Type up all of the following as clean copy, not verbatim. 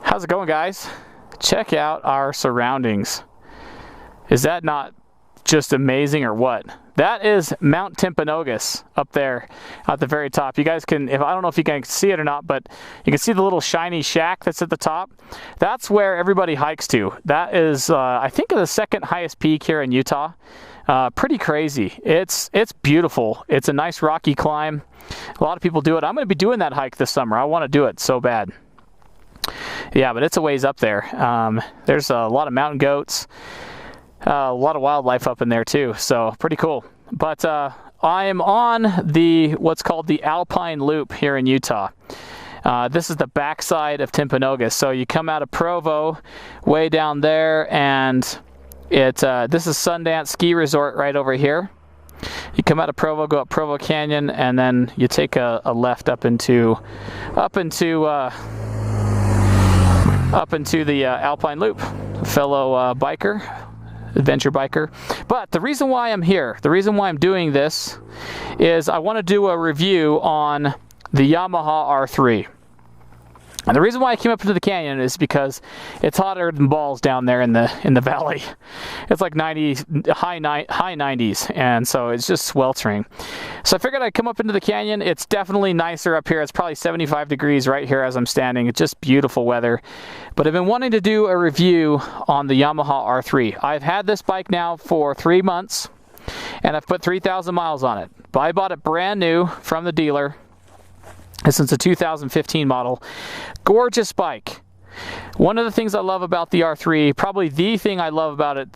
How's it going, guys? Check out our surroundings. Is that not just amazing or what? That is Mount Timpanogos up there at the very top. You guys can, I don't know if you can see it or not, but you can see the little shiny shack that's at the top. That's where everybody hikes to. That is, I think, the second highest peak here in Utah. Pretty crazy. It's beautiful. It's a nice rocky climb. A lot of people do it. I'm going to be doing that hike this summer. I want to do it so bad. Yeah, but it's a ways up there. There's a lot of mountain goats, a lot of wildlife up in there too, so pretty cool. But I am on what's called the Alpine Loop here in Utah. This is the backside of Timpanogos. So you come out of Provo, way down there, and this is Sundance Ski Resort right over here. You come out of Provo, go up Provo Canyon, and then you take a left up into the Alpine Loop. Fellow adventure biker. But the reason why I'm here, the reason why I'm doing this, is I want to do a review on the Yamaha R3. And the reason why I came up into the canyon is because it's hotter than balls down there in the valley. It's like high 90s, and so it's just sweltering. So I figured I'd come up into the canyon. It's definitely nicer up here. It's probably 75 degrees right here as I'm standing. It's just beautiful weather. But I've been wanting to do a review on the Yamaha R3. I've had this bike now for 3 months, and I've put 3,000 miles on it. But I bought it brand new from the dealer. This is a 2015 model. Gorgeous bike. One of the things I love about the R3, probably the thing I love about it,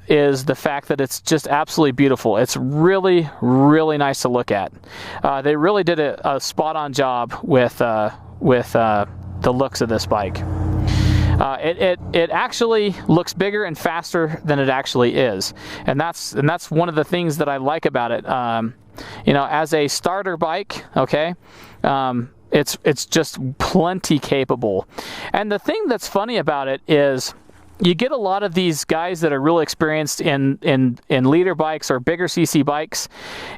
is the fact that it's just absolutely beautiful. It's really, really nice to look at. They really did a spot-on job with the looks of this bike. It actually looks bigger and faster than it actually is, and that's one of the things that I like about it. You know, as a starter bike, okay, it's just plenty capable. And the thing that's funny about it is you get a lot of these guys that are really experienced in leader bikes or bigger CC bikes,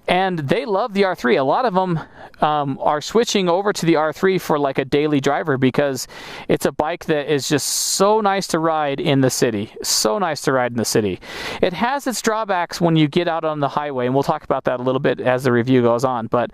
and they love the R3. A lot of them are switching over to the R3 for like a daily driver because it's a bike that is just so nice to ride in the city. So nice to ride in the city. It has its drawbacks when you get out on the highway, and we'll talk about that a little bit as the review goes on. But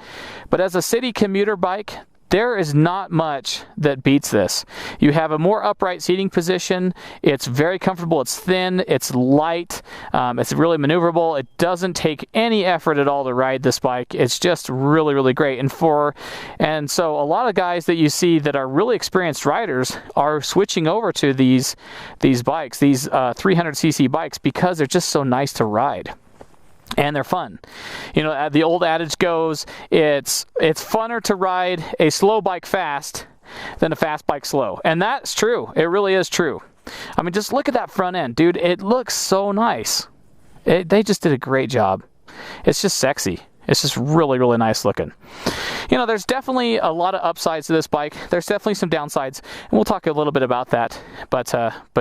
as a city commuter bike, there is not much that beats this. You have a more upright seating position. It's very comfortable. It's thin. It's light. It's really maneuverable. It doesn't take any effort at all to ride this bike. It's just really, really great. And so a lot of guys that you see that are really experienced riders are switching over to these bikes, these 300cc bikes, because they're just so nice to ride. And they're fun. You know, the old adage goes, it's funner to ride a slow bike fast than a fast bike slow. And that's true. It really is true. I mean, just look at that front end, dude. It looks so nice. They just did a great job. It's just sexy. It's just really, really nice looking. You know, there's definitely a lot of upsides to this bike. There's definitely some downsides, and we'll talk a little bit about that. But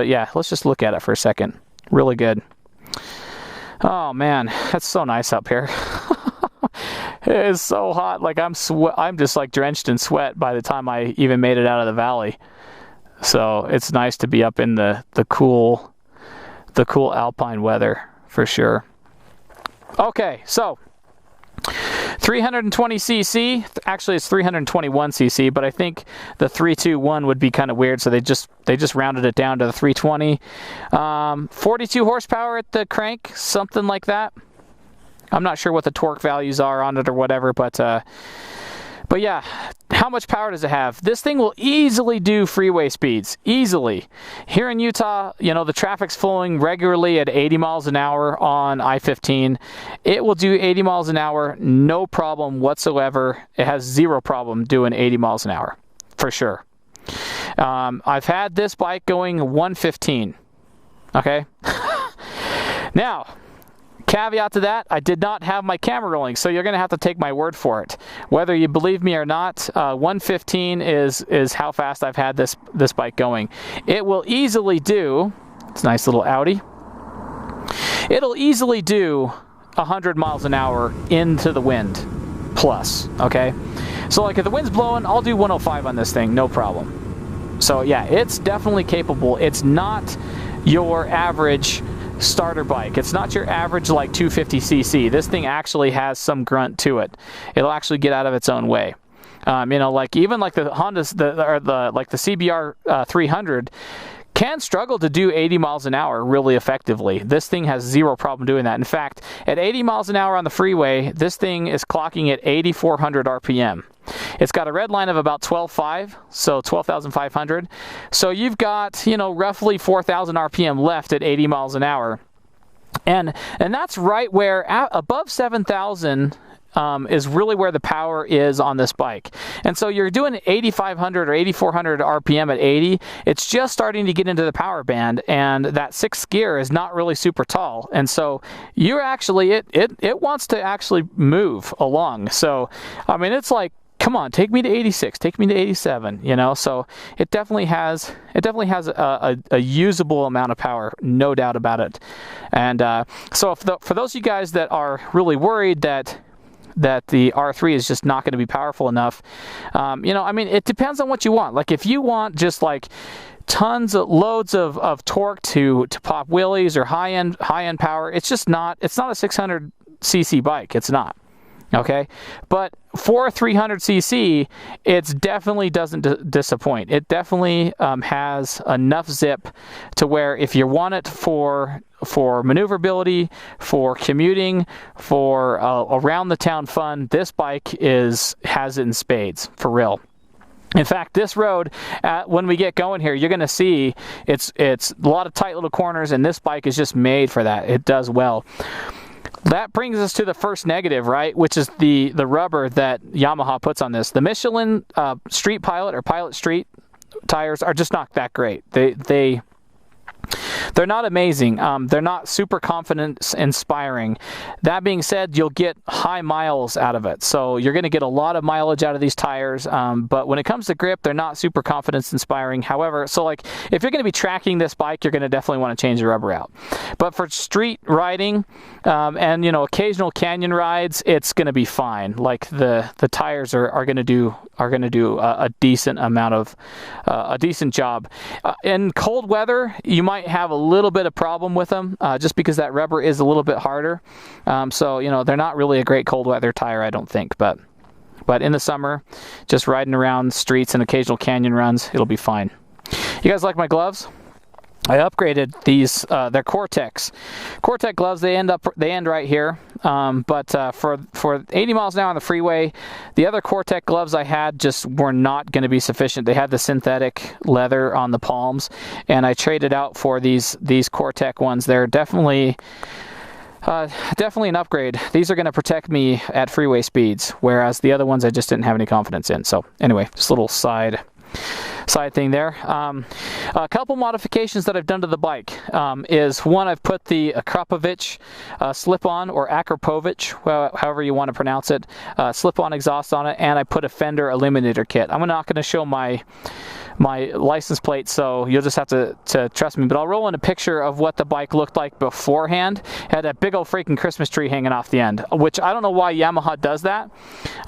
yeah, let's just look at it for a second. Really good. Oh man, that's so nice up here. It is so hot. Like I'm just like drenched in sweat by the time I even made it out of the valley. So it's nice to be up in the cool alpine weather for sure. Okay, so 320cc, actually it's 321cc, but I think the 321 would be kind of weird, so they just rounded it down to the 320. 42 horsepower at the crank, something like that. I'm not sure what the torque values are on it or whatever, but yeah, how much power does it have? This thing will easily do freeway speeds, easily. Here in Utah, you know, the traffic's flowing regularly at 80 miles an hour on I-15. It will do 80 miles an hour, no problem whatsoever. It has zero problem doing 80 miles an hour, for sure. I've had this bike going 115, okay? Now, caveat to that, I did not have my camera rolling, so you're going to have to take my word for it. Whether you believe me or not, 115 is how fast I've had this bike going. It will easily do, it's a nice little Audi, it'll easily do 100 miles an hour into the wind, plus, okay? So like if the wind's blowing, I'll do 105 on this thing, no problem. So yeah, it's definitely capable. It's not your average starter bike. It's not your average like 250cc. This thing actually has some grunt to it. It'll actually get out of its own way. You know, like even like the Hondas, like the CBR 300 can struggle to do 80 miles an hour really effectively. This thing has zero problem doing that. In fact, at 80 miles an hour on the freeway, this thing is clocking at 8,400 RPM. It's got a red line of about 12.5, so 12,500. So you've got, you know, roughly 4,000 RPM left at 80 miles an hour. And that's right where above 7,000 is really where the power is on this bike. And so you're doing 8,500 or 8,400 RPM at 80. It's just starting to get into the power band, and that sixth gear is not really super tall. And so you're actually, it wants to actually move along. So, I mean, it's like, come on, take me to 86, take me to 87, you know? So it definitely has a usable amount of power, no doubt about it. And so for those of you guys that are really worried that the R3 is just not going to be powerful enough, you know, I mean, it depends on what you want. Like if you want just like loads of torque to pop wheelies or high end power, it's just not, it's not a 600cc bike. It's not. Okay, but for 300cc, it definitely doesn't disappoint. It definitely has enough zip to where if you want it for maneuverability, for commuting, for around the town fun, this bike has it in spades, for real. In fact, this road, when we get going here, you're going to see it's a lot of tight little corners, and this bike is just made for that. It does well. That brings us to the first negative, right? Which is the rubber that Yamaha puts on this. The Michelin Street Pilot or Pilot Street tires are just not that great. They're not amazing. They're not super confidence inspiring. That being said, you'll get high miles out of it. So you're going to get a lot of mileage out of these tires. But when it comes to grip, they're not super confidence inspiring. However, so like if you're going to be tracking this bike, you're going to definitely want to change the rubber out. But for street riding and, you know, occasional canyon rides, it's going to be fine. Like the tires are going to do a decent amount of a decent job. In cold weather, you might have a little bit of problem with them just because that rubber is a little bit harder. So, you know, they're not really a great cold weather tire, I don't think. But in the summer, just riding around streets and occasional canyon runs, it'll be fine. You guys like my gloves? I upgraded these. They're Cortex gloves. They end right here. But for 80 miles an hour on the freeway, the other Cortex gloves I had just were not going to be sufficient. They had the synthetic leather on the palms, and I traded out for these Cortex ones. They're definitely an upgrade. These are going to protect me at freeway speeds, whereas the other ones I just didn't have any confidence in. So anyway, just a little side thing there. A couple modifications that I've done to the bike is one, I've put the Akrapovic slip-on, or Akrapovic, however you want to pronounce it, slip-on exhaust on it, and I put a fender eliminator kit. I'm not going to show my license plate, so you'll just have to trust me, but I'll roll in a picture of what the bike looked like beforehand. It had a big old freaking Christmas tree hanging off the end, which I don't know why Yamaha does that.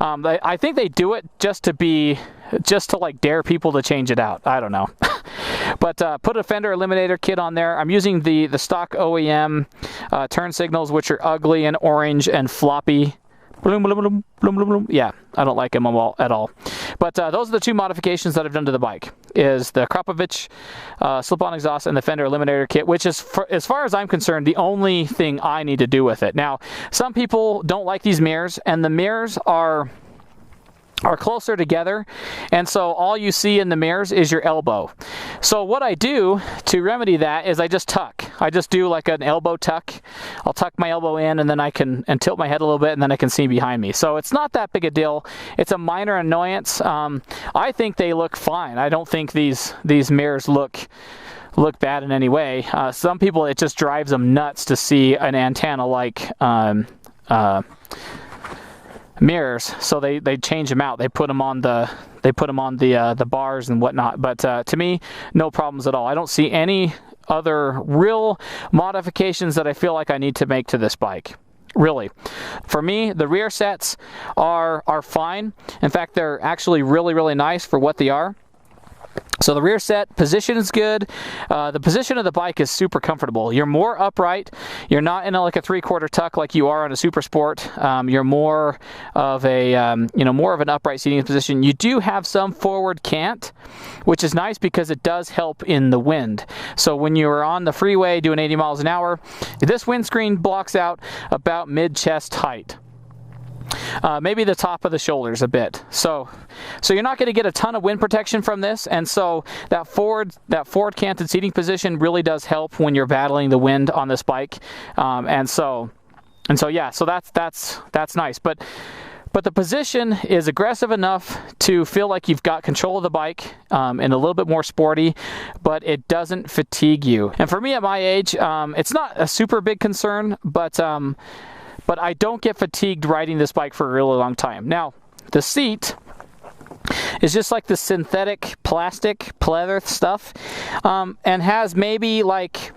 I think they do it just to like dare people to change it out. I don't know. But put a fender eliminator kit on there. I'm using the stock OEM turn signals, which are ugly and orange and floppy. Bloom, bloom, bloom, bloom, bloom, bloom. Yeah, I don't like them at all. But those are the two modifications that I've done to the bike, is the Akrapovic slip-on exhaust and the fender eliminator kit, which is, as far as I'm concerned, the only thing I need to do with it. Now, some people don't like these mirrors, and the mirrors are closer together, and so all you see in the mirrors is your elbow. So what I do to remedy that is I just tuck. I just do like an elbow tuck. I'll tuck my elbow in, and then I can tilt my head a little bit, and then I can see behind me. So it's not that big a deal. It's a minor annoyance. I think they look fine. I don't think these mirrors look bad in any way. Some people, it just drives them nuts to see an antenna like mirrors, so they change them out. They put them on the bars and whatnot. But to me, no problems at all. I don't see any other real modifications that I feel like I need to make to this bike. Really, for me, the rear sets are fine. In fact, they're actually really nice for what they are. So the rear set position is good. The position of the bike is super comfortable. You're more upright. You're not in like a 3/4 tuck like you are on a Super Sport. You're more of a more of an upright seating position. You do have some forward cant, which is nice because it does help in the wind. So when you're on the freeway doing 80 miles an hour, this windscreen blocks out about mid-chest height. Maybe the top of the shoulders a bit. So you're not going to get a ton of wind protection from this, and so that forward canted seating position really does help when you're battling the wind on this bike. And so that's nice. But the position is aggressive enough to feel like you've got control of the bike, and a little bit more sporty, but it doesn't fatigue you. And for me at my age, it's not a super big concern, but I don't get fatigued riding this bike for a really long time. Now, the seat is just like the synthetic plastic pleather stuff, and has maybe like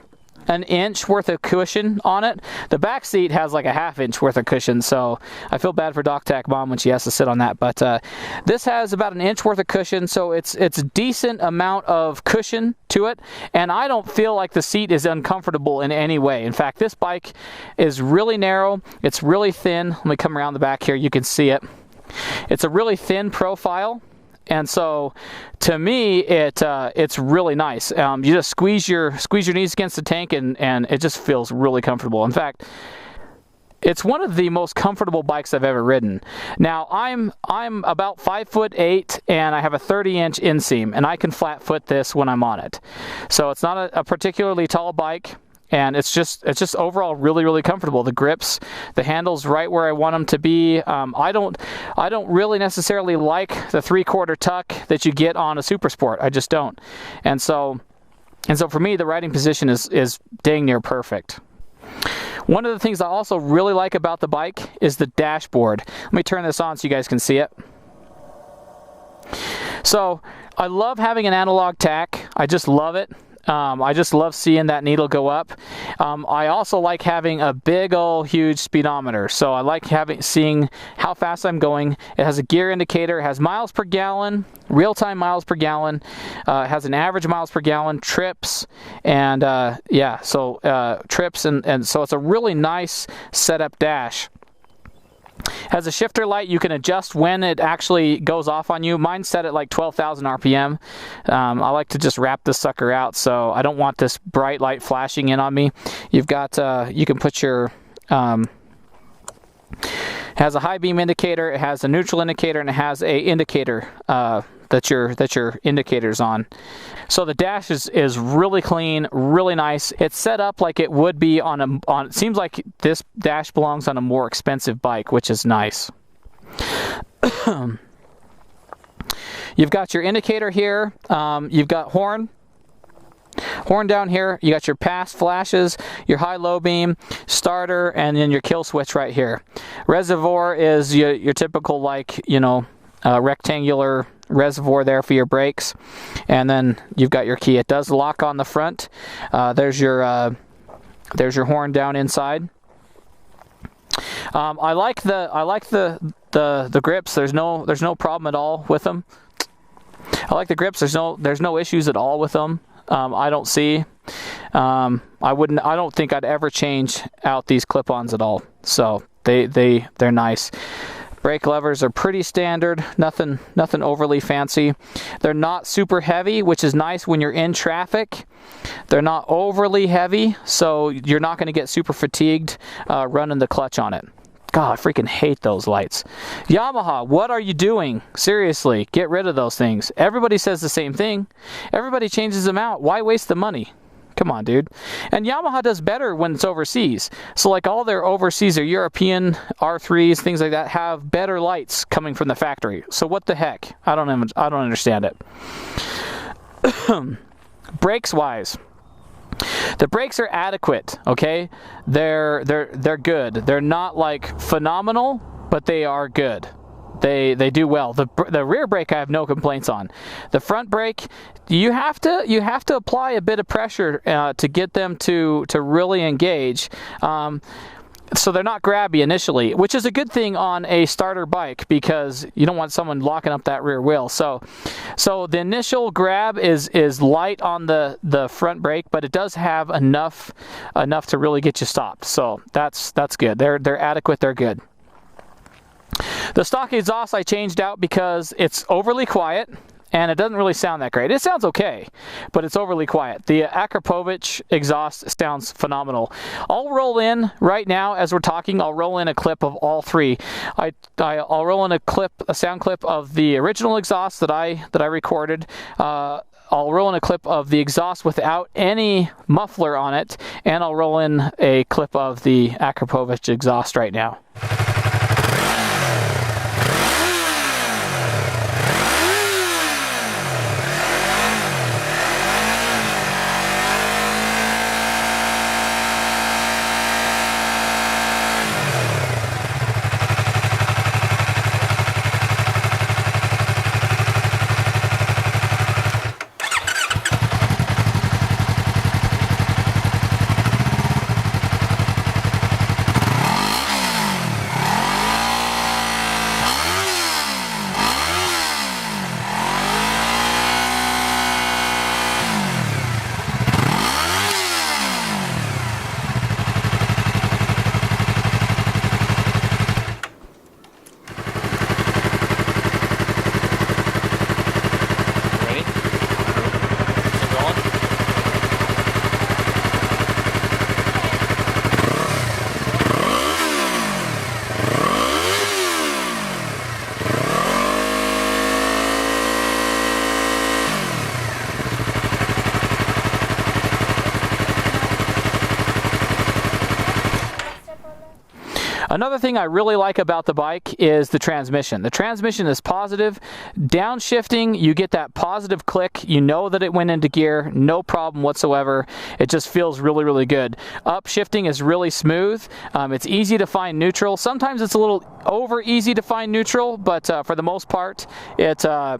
an inch worth of cushion on it. The back seat has like a 1/2 inch worth of cushion, so I feel bad for DocTac mom when she has to sit on that. But this has about an inch worth of cushion, so it's a decent amount of cushion to it, and I don't feel like the seat is uncomfortable in any way. In fact, this bike is really narrow. It's really thin. Let me come around the back here. You can see it. It's a really thin profile. And so, to me, it's really nice. You just squeeze your knees against the tank, and it just feels really comfortable. In fact, it's one of the most comfortable bikes I've ever ridden. Now, I'm about 5'8", and I have a 30-inch inseam, and I can flat foot this when I'm on it. So it's not a particularly tall bike. And it's just overall really, really comfortable. The grips, the handles right where I want them to be. I don't really necessarily like the 3/4 tuck that you get on a Super Sport. I just don't. And so for me, the riding position is dang near perfect. One of the things I also really like about the bike is the dashboard. Let me turn this on so you guys can see it. So I love having an analog tack. I just love it. I just love seeing that needle go up. I also like having a big old huge speedometer. So I like seeing how fast I'm going. It has a gear indicator. It has miles per gallon, real-time miles per gallon. It has an average miles per gallon, trips, and trips, and so it's a really nice setup dash. Has a shifter light. You can adjust when it actually goes off on you. Mine's set at like 12,000 RPM. I like to just wrap this sucker out, so I don't want this bright light flashing in on me. You've got, you can put your, has a high beam indicator, it has a neutral indicator, and it has a indicator that your indicator's on. So the dash is really clean, really nice. It's set up like it would be on it seems like this dash belongs on a more expensive bike, which is nice. You've got your indicator here. You've got horn down here. You got your pass flashes, your high-low beam, starter, and then your kill switch right here. Reservoir is your typical, like, rectangular reservoir there for your brakes, and then you've got your key. It does lock on the front. There's your horn down inside. I like the grips. There's no problem at all with them. I like the grips. There's no issues at all with them. I don't see. I don't think I'd ever change out these clip-ons at all. So they're nice. Brake levers are pretty standard, nothing overly fancy. They're not super heavy, which is nice when you're in traffic. They're not overly heavy, so you're not going to get super fatigued running the clutch on it. God, I freaking hate those lights. Yamaha, what are you doing? Seriously, get rid of those things. Everybody says the same thing. Everybody changes them out. Why waste the money? Come on, dude. And Yamaha does better when it's overseas. So like all their overseas or European R3s, things like that, have better lights coming from the factory. So what the heck? I don't understand it. Brakes wise, the brakes are adequate, okay? They're good. They're not like phenomenal, but they are good. They do well. The rear brake I have no complaints on. The front brake, you have to apply a bit of pressure to get them to really engage. so they're not grabby initially, which is a good thing on a starter bike because you don't want someone locking up that rear wheel. So the initial grab is light on the front brake, but it does have enough to really get you stopped. So that's good. They're adequate. They're good. The stock exhaust I changed out because it's overly quiet and it doesn't really sound that great. It sounds okay, but it's overly quiet. The Akrapovic Exhaust sounds phenomenal. I'll roll in right now as we're talking. I'll roll in a clip of all three. I'll roll in a sound clip of the original exhaust that I recorded. I'll roll in a clip of the exhaust without any muffler on it, and I'll roll in a clip of the Akrapovic exhaust right now. Another thing I really like about the bike is the transmission. The transmission is positive. Downshifting, you get that positive click. You know that it went into gear, no problem whatsoever. It just feels really, really good. Upshifting is really smooth. It's easy to find neutral. Sometimes it's a little over easy to find neutral, but for the most part, it's a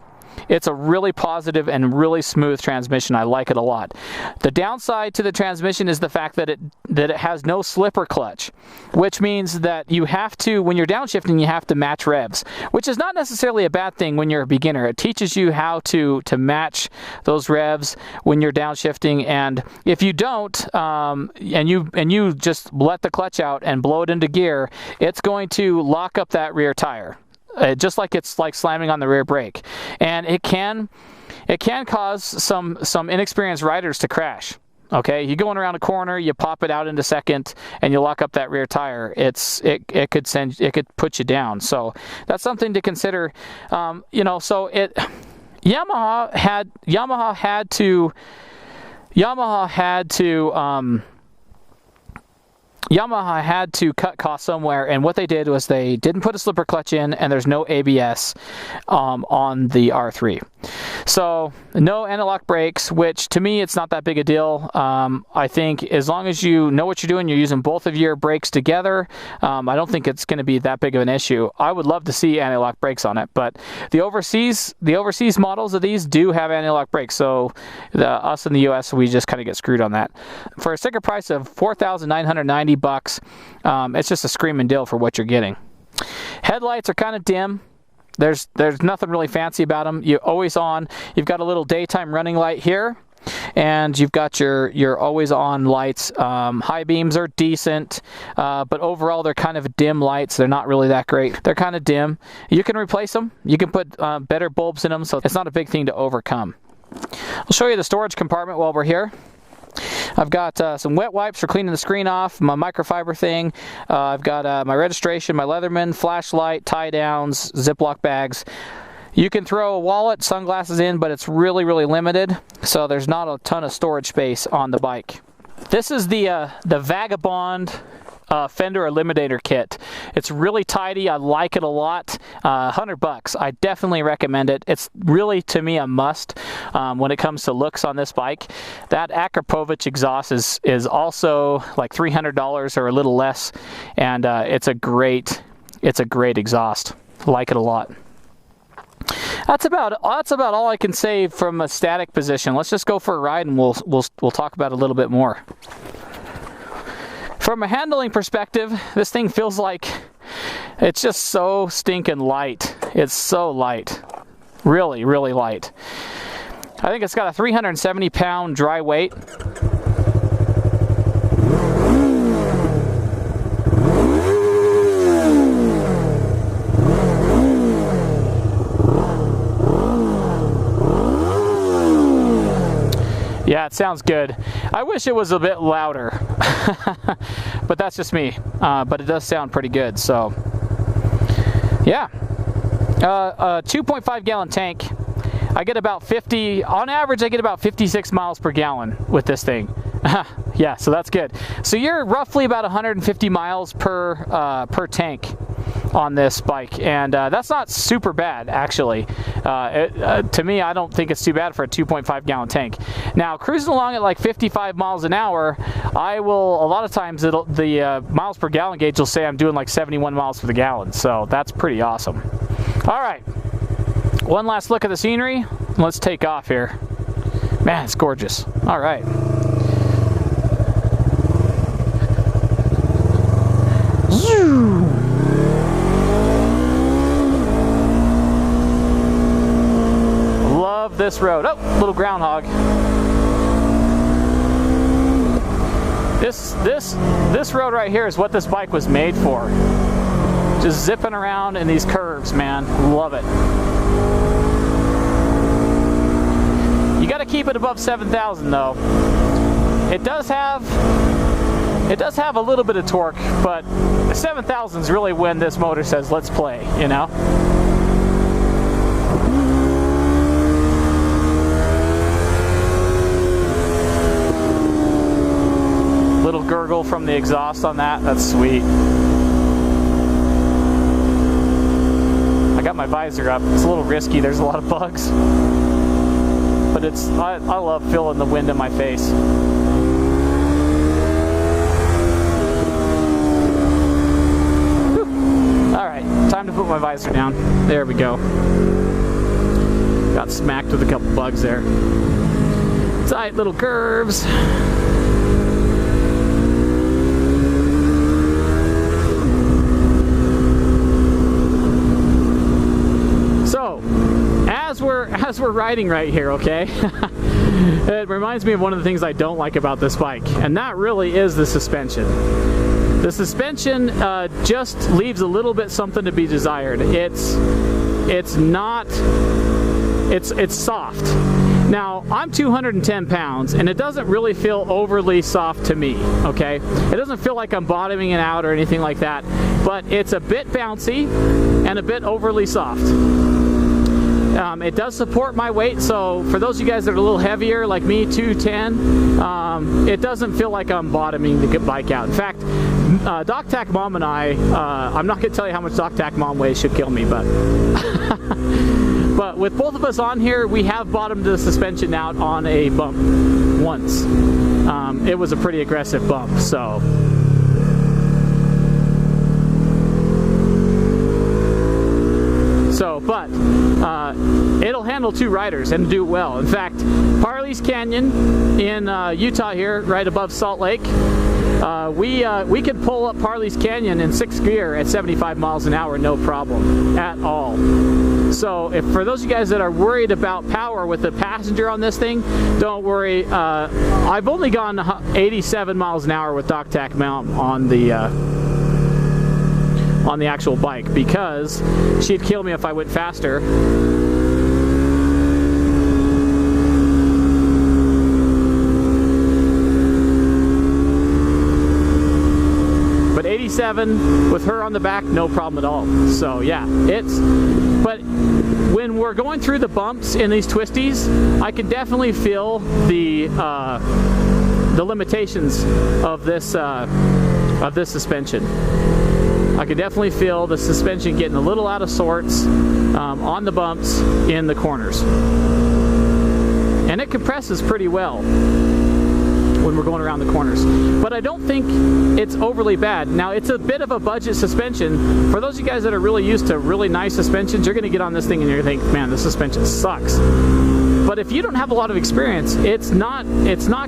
really positive and really smooth transmission. I like it a lot. The downside to the transmission is the fact that it has no slipper clutch, which means that you have to, when you're downshifting, you have to match revs, which is not necessarily a bad thing when you're a beginner. It teaches you how to match those revs when you're downshifting, and if you don't, and you just let the clutch out and blow it into gear, it's going to lock up that rear tire. Just like it's like slamming on the rear brake, and it can cause some inexperienced riders to crash. Okay, you going around a corner, you pop it out into second, and you lock up that rear tire. It could put you down. So that's something to consider. So Yamaha had to cut costs somewhere, and what they did was they didn't put a slipper clutch in, and there's no ABS on the R3. So no anti-lock brakes, which to me it's not that big a deal. I think as long as you know what you're doing, you're using both of your brakes together, I don't think it's going to be that big of an issue. I would love to see anti-lock brakes on it, but the overseas models of these do have anti-lock brakes, so us in the US, we just kind of get screwed on that. For a sticker price of $4,990, it's just a screaming deal for what you're getting. Headlights are kind of dim. There's nothing really fancy about them. You're always on. You've got a little daytime running light here, and you've got your always on lights. High beams are decent, but overall they're kind of dim lights. They're not really that great. They're kind of dim. You can replace them. You can put better bulbs in them, so it's not a big thing to overcome. I'll show you the storage compartment while we're here. I've got some wet wipes for cleaning the screen off, my microfiber thing. I've got my registration, my Leatherman, flashlight, tie downs, Ziploc bags. You can throw a wallet, sunglasses in, but it's really, really limited, so there's not a ton of storage space on the bike. This is the Vagabond fender eliminator kit. It's really tidy. I like it a lot. $100. I definitely recommend it. It's really, to me, a must when it comes to looks on this bike. That Akrapovic exhaust is also like $300 or a little less, and it's a great exhaust. I like it a lot. That's about all I can say from a static position. Let's just go for a ride, and we'll talk about it a little bit more. From a handling perspective, this thing feels like it's just so stinking light. It's so light. Really, really light. I think it's got a 370 pound dry weight. Yeah, it sounds good. I wish it was a bit louder, but that's just me. But it does sound pretty good, so yeah. A 2.5 gallon tank. I get about 50, on average I get about 56 miles per gallon with this thing. Yeah, so that's good. So you're roughly about 150 miles per tank on this bike, and that's not super bad, actually. To me, I don't think it's too bad for a 2.5 gallon tank. Now, cruising along at like 55 miles an hour, I will, a lot of times, the miles per gallon gauge will say I'm doing like 71 miles per the gallon, so that's pretty awesome. All right, one last look at the scenery. Let's take off here. Man, it's gorgeous. All right. Love this road. Oh, little groundhog. This road right here is what this bike was made for. Just zipping around in these curves, man. Love it. You got to keep it above 7,000 though. It does have a little bit of torque, but 7,000 is really when this motor says let's play, you know. Little gurgle from the exhaust on that. That's sweet. I got my visor up. It's a little risky. There's a lot of bugs. But I love feeling the wind in my face. Whew. All right, time to put my visor down. There we go. Got smacked with a couple bugs there. Tight little curves. So, as we're riding right here, okay, it reminds me of one of the things I don't like about this bike, and that really is the suspension. The suspension just leaves a little bit something to be desired. It's soft. Now, I'm 210 pounds, and it doesn't really feel overly soft to me, okay? It doesn't feel like I'm bottoming it out or anything like that, but it's a bit bouncy and a bit overly soft. It does support my weight, so for those of you guys that are a little heavier, like me, 210, it doesn't feel like I'm bottoming the bike out. In fact, DocTac Mom and I'm not going to tell you how much DocTac Mom weighs, should kill me, but but with both of us on here, we have bottomed the suspension out on a bump once. It was a pretty aggressive bump, so. But it'll handle two riders and do well. In fact, Parley's Canyon in Utah here, right above Salt Lake, we could pull up Parley's Canyon in 6th gear at 75 miles an hour, no problem at all. So for those of you guys that are worried about power with the passenger on this thing, don't worry. I've only gone 87 miles an hour with DocTac Mom on the actual bike, because she'd kill me if I went faster. But 87 with her on the back, no problem at all. So yeah, but when we're going through the bumps in these twisties, I can definitely feel the limitations of this suspension. I could definitely feel the suspension getting a little out of sorts on the bumps in the corners. And it compresses pretty well when we're going around the corners. But I don't think it's overly bad. Now, it's a bit of a budget suspension. For those of you guys that are really used to really nice suspensions, you're going to get on this thing and you're going to think, man, this suspension sucks. But if you don't have a lot of experience, it's not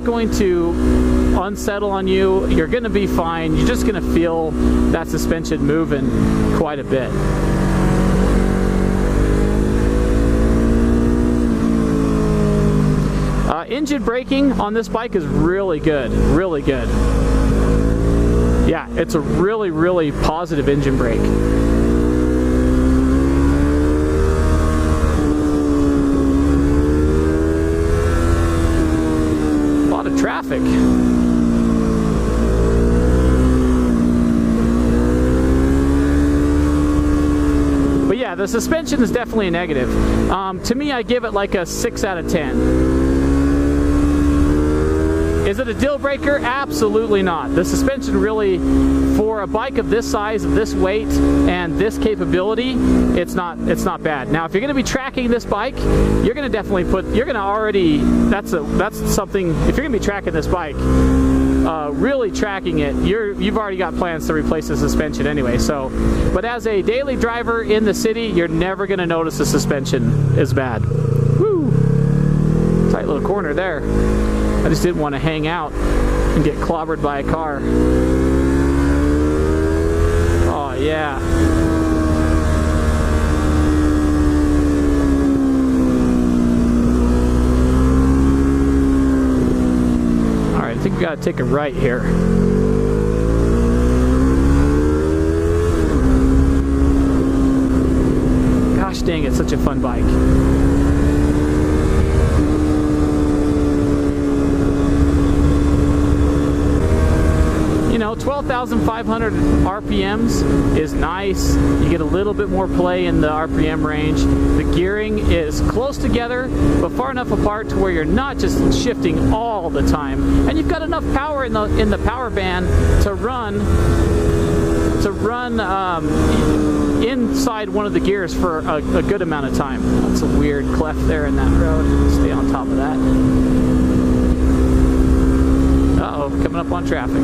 going to unsettle on you. You're going to be fine. You're just going to feel that suspension moving quite a bit. Engine braking on this bike is really good, really good. Yeah, it's a really, really positive engine brake. A lot of traffic. But yeah, the suspension is definitely a negative. To me, I give it like a 6 out of 10. Is it a deal breaker? Absolutely not. The suspension really, for a bike of this size, of this weight, and this capability, it's not bad. Now, if you're going to be tracking this bike, you're going to definitely that's something. If you're going to be tracking this bike, really tracking it, you've already got plans to replace the suspension anyway. So, but as a daily driver in the city, you're never going to notice the suspension is bad. Woo! Tight little corner there. I just didn't want to hang out and get clobbered by a car. Oh yeah. Alright, I think we gotta take a right here. Gosh dang, it's such a fun bike. You know, 12,500 RPMs is nice. You get a little bit more play in the RPM range. The gearing is close together, but far enough apart to where you're not just shifting all the time. And you've got enough power in the power band to run inside one of the gears for a good amount of time. That's a weird cleft there in that road. Stay on top of that. Uh-oh, coming up on traffic.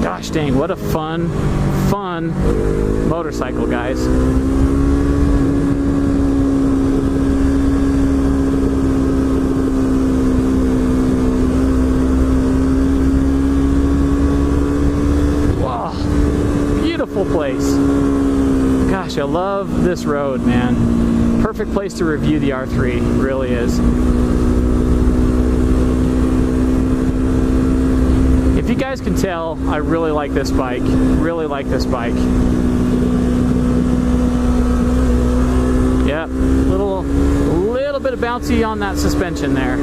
Gosh dang, what a fun motorcycle, guys. Wow, beautiful place. Gosh, I love this road, man. Perfect place to review the R3, it really is. If you guys can tell, I really like this bike. Really like this bike. Yep, little bit of bouncy on that suspension there.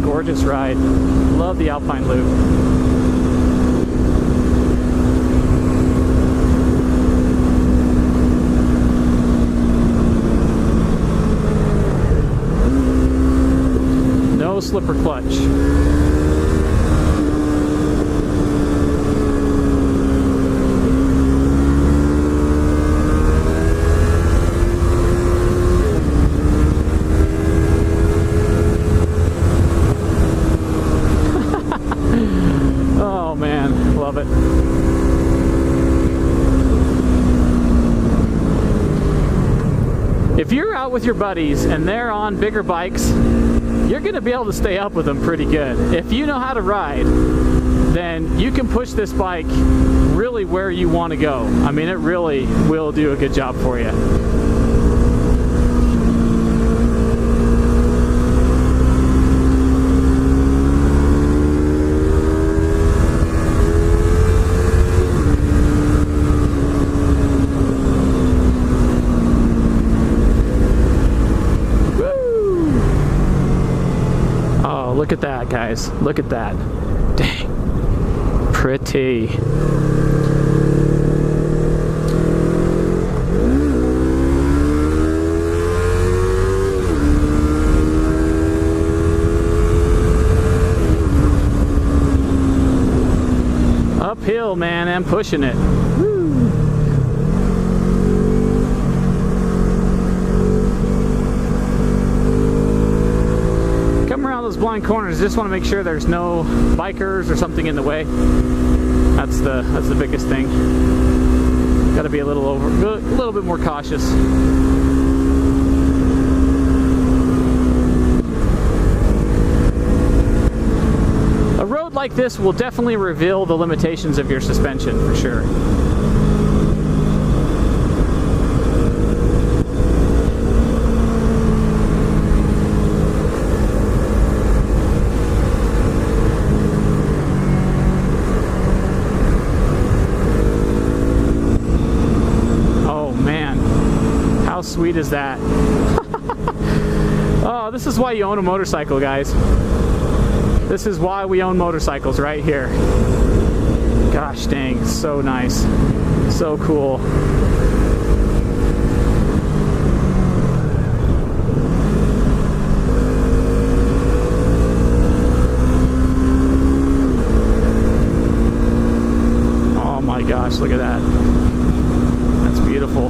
Gorgeous ride. Love the Alpine Loop. No slipper clutch. Love it. If you're out with your buddies and they're on bigger bikes, you're going to be able to stay up with them pretty good. If you know how to ride, then you can push this bike really where you want to go. I mean, it really will do a good job for you. Look at that, guys. Look at that. Dang. Pretty. Uphill, man. I'm pushing it. Woo. blind corners, just want to make sure there's no bikers or something in the way. That's the biggest thing. Got to be a little bit more cautious. A road like this will definitely reveal the limitations of your suspension for sure. How sweet is that? Oh, this is why you own a motorcycle, guys. This is why we own motorcycles right here. Gosh dang, so nice. So cool. Oh my gosh, look at that. That's beautiful.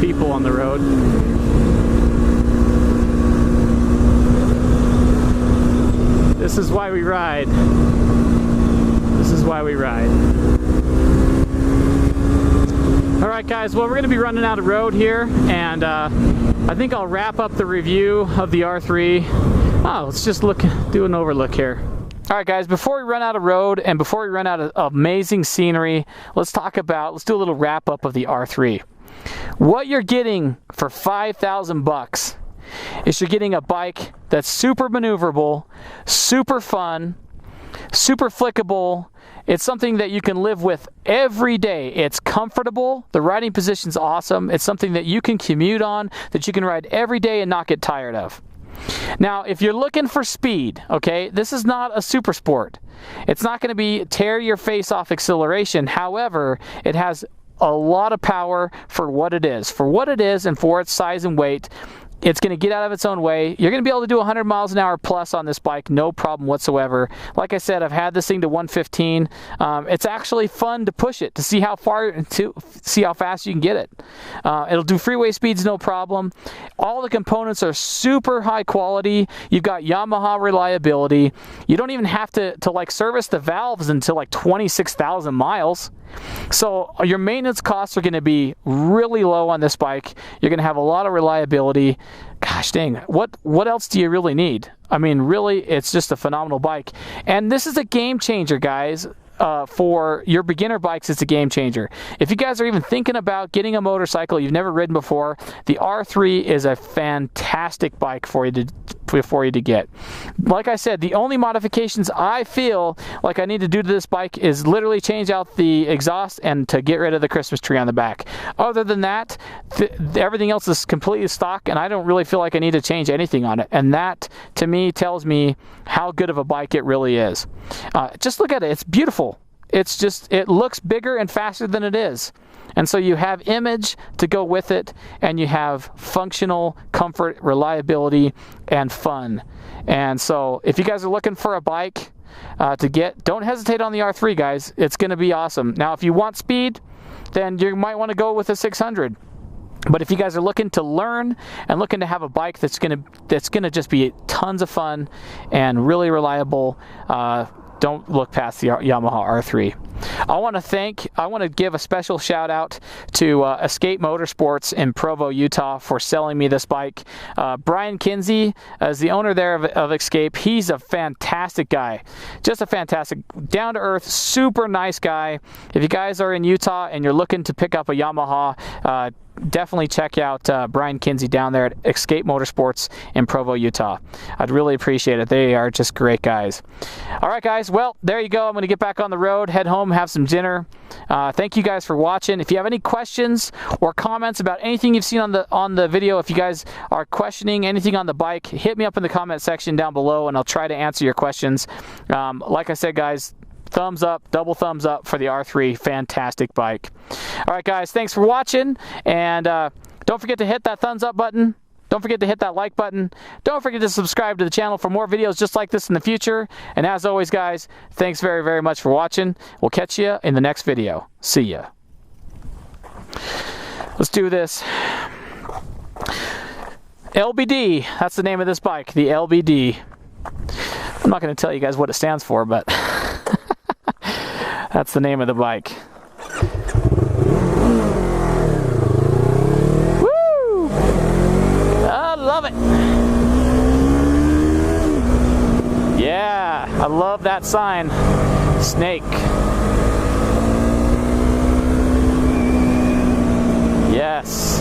People on the road. This is why we ride. This is why we ride. Alright guys, well we're going to be running out of road here, and I think I'll wrap up the review of the R3. Oh, let's just do an overlook here. Alright guys, before we run out of road and before we run out of amazing scenery, let's do a little wrap up of the R3. What you're getting for $5,000 is you're getting a bike that's super maneuverable, super fun, super flickable. It's something that you can live with every day. It's comfortable. The riding position's awesome. It's something that you can commute on, that you can ride every day and not get tired of. Now, if you're looking for speed, okay, this is not a super sport. It's not going to be tear your face off acceleration. However, it has a lot of power for what it is. For what it is and for its size and weight, it's going to get out of its own way. You're going to be able to do 100 miles an hour plus on this bike, no problem whatsoever. Like I said, I've had this thing to 115. It's actually fun to push it, to see how fast you can get it. It'll do freeway speeds, no problem. All the components are super high quality. You've got Yamaha reliability. You don't even have to like service the valves until like 26,000 miles. So your maintenance costs are going to be really low on this bike. You're going to have a lot of reliability. Gosh dang, what else do you really need? I mean, really, it's just a phenomenal bike. And this is a game changer, guys. For your beginner bikes, it's a game changer. If you guys are even thinking about getting a motorcycle you've never ridden before, the R3 is a fantastic bike for you to get. Like I said, the only modifications I feel like I need to do to this bike is literally change out the exhaust and to get rid of the Christmas tree on the back. Other than that, everything else is completely stock, and I don't really feel like I need to change anything on it. And that, to me, tells me how good of a bike it really is. Just look at it. It's beautiful. It's just, it looks bigger and faster than it is. And so you have image to go with it, and you have functional, comfort, reliability, and fun. And so if you guys are looking for a bike to get, don't hesitate on the R3, guys. It's going to be awesome. Now, if you want speed, then you might want to go with a 600. But if you guys are looking to learn and looking to have a bike that's gonna just be tons of fun and really reliable, don't look past the Yamaha R3. I want to give a special shout out to Escape Motorsports in Provo, Utah for selling me this bike. Brian Kinsey is the owner there of Escape. He's a fantastic guy. Just a fantastic, down-to-earth, super nice guy. If you guys are in Utah and you're looking to pick up a Yamaha, definitely check out Brian Kinsey down there at Escape Motorsports in Provo, Utah. I'd really appreciate it. They are just great guys. All right, guys. Well, there you go. I'm going to get back on the road, head home, have some dinner. Thank you guys for watching. If you have any questions or comments about anything you've seen on the video, if you guys are questioning anything on the bike, hit me up in the comment section down below, and I'll try to answer your questions. Like I said, guys, thumbs up, double thumbs up for the R3. Fantastic bike. All right, guys, thanks for watching, and don't forget to hit that thumbs up button. Don't forget to hit that like button. Don't forget to subscribe to the channel for more videos just like this in the future. And as always, guys, thanks very, very much for watching. We'll catch you in the next video. See ya. Let's do this. LBD, that's the name of this bike, the LBD. I'm not going to tell you guys what it stands for, but that's the name of the bike. Woo! I love it. Yeah, I love that sign. Snake. Yes.